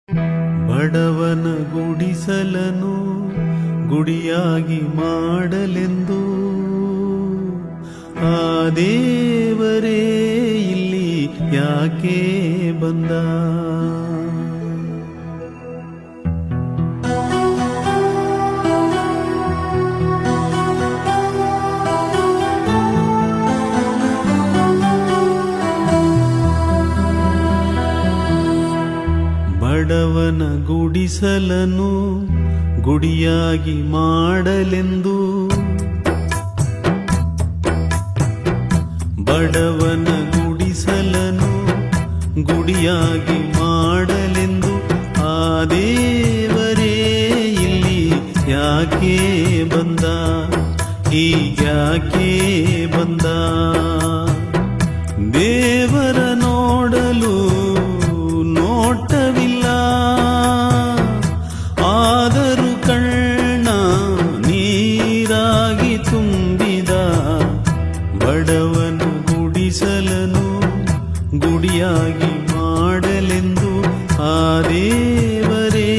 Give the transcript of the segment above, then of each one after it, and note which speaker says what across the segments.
Speaker 1: ಬಡವನ ಗುಡಿಸಲನು ಗುಡಿಯಾಗಿ ಮಾಡಲೆಂದು ಆ ದೇವರೇ ಇಲ್ಲಿ ಯಾಕೆ ಬಂದ? ಬಡವನ ಗುಡಿಸಲನು ಗುಡಿಯಾಗಿ ಮಾಡಲೆಂದು ಬಡವನ ಗುಡಿಸಲನು ಗುಡಿಯಾಗಿ ಮಾಡಲೆಂದು ಆ ದೇವರೇ ಇಲ್ಲಿ ಯಾಕೆ ಬಂದ? ಹೀಗ್ಯಾಕೆ ಬಂದ? ದೇವರ ನೋಡಲು ನೋಟವಿಲ್ಲ, ಆದರೂ ಕಣ್ಣ ನೀರಾಗಿ ತುಂಬಿದ ಬಡವನ ಗುಡಿಸಲನು ಗುಡಿಯಾಗಿ ಮಾಡಲೆಂದು ಆ ದೇವರೇ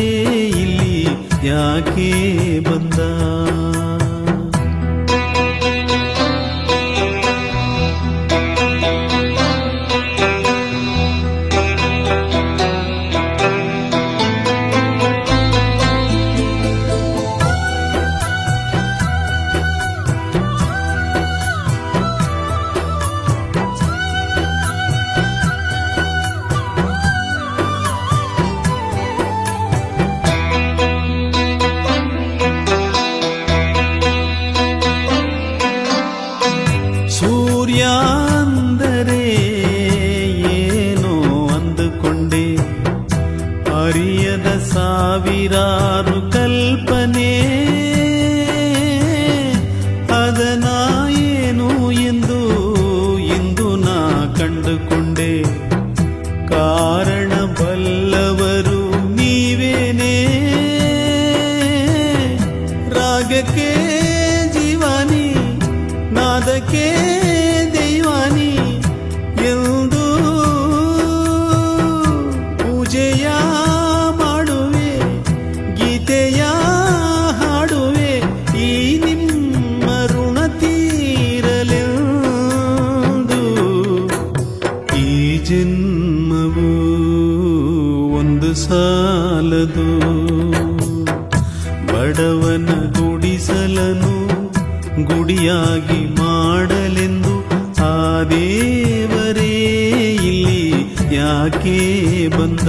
Speaker 1: ಇಲ್ಲಿ ಯಾಕೆ ಬಂದ? ಸೂರ್ಯ ಅಂದರೆ ಏನೋ ಅಂದುಕೊಂಡೆ, ಅರಿಯದ ಸಾವಿರಾರು ಕಲ್ಪನೆ, ಅದನ ಏನು ಎಂದು ಇಂದು ನಾ ಕಂಡುಕೊಂಡೆ. ಕಾರಣ ಬಲ್ಲವರು ನೀವೇನೇ, ರಾಗಕ್ಕೆ ಜೀವಾನಿ ನಾದಕ್ಕೆ ದೈವಾನಿ ಎಂದು ಪೂಜೆಯ ಮಾಡುವೆ, ಗೀತೆಯ ಹಾಡುವೆ. ಈ ನಿಮ್ಮ ಋಣ ತೀರಲೆಂದು ಈ ಜನ್ಮವು ಒಂದು ಸಾಲದು. ಬಡವನ ಗುಡಿಸಲನು ಗುಡಿಯಾಗಿ ಮಾಡಲೆಂದು ಆ ದೇವರೇ ಇಲ್ಲಿ ಯಾಕೆ ಬಂದ?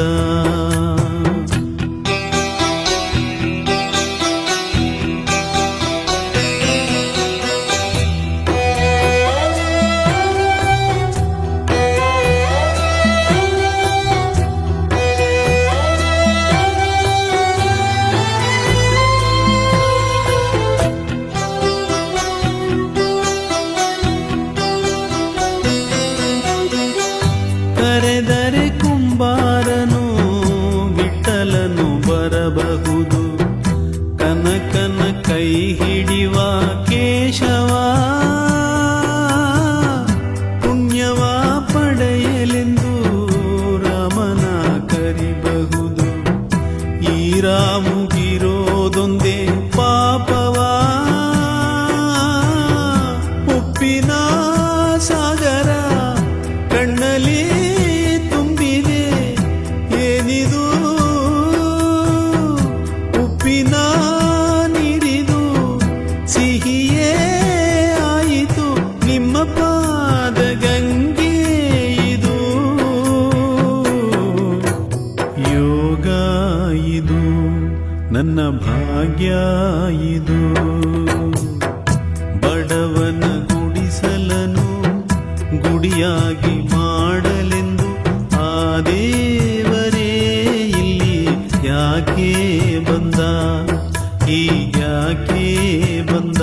Speaker 1: ಕರೆದರೆ ಕುಂಬಾರನು ವಿಠಲನು ಬರಬಹುದು, ಕನಕನ ಕೈ ಹಿಡಿವ ಕೇಶವ ಪುಣ್ಯವ ಪಡೆಯಲೆಂದು ರಾಮನ ಕರಿಬಹುದು. ಈ ರಾಮುಗಿರೋದೊಂದೇ ಪಾಪವ, ಉಪ್ಪಿನ ಸಾಗರ ಕಣ್ಣಲ್ಲಿ ತುಂಬಿದೆ. ಏನಿದು ಉಪ್ಪಿನ ನೀರಿದು ಸಿಹಿಯೇ ಆಯಿತು, ನಿಮ್ಮ ಪಾದ ಗಂಗೆ ಇದು. ಯೋಗ ಇದು ನನ್ನ ಭಾಗ್ಯ ಇದು. ಬಡವನ ಗುಡಿಸಲನು ಗುಡಿಯಾಗಿ ಮಾಡಲೆಂದು ಆ ದೇವರೇ ಇಲ್ಲಿ ಯಾಕೆ ಬಂದ? ಹೀಗ್ಯಾಕೆ ಬಂದ?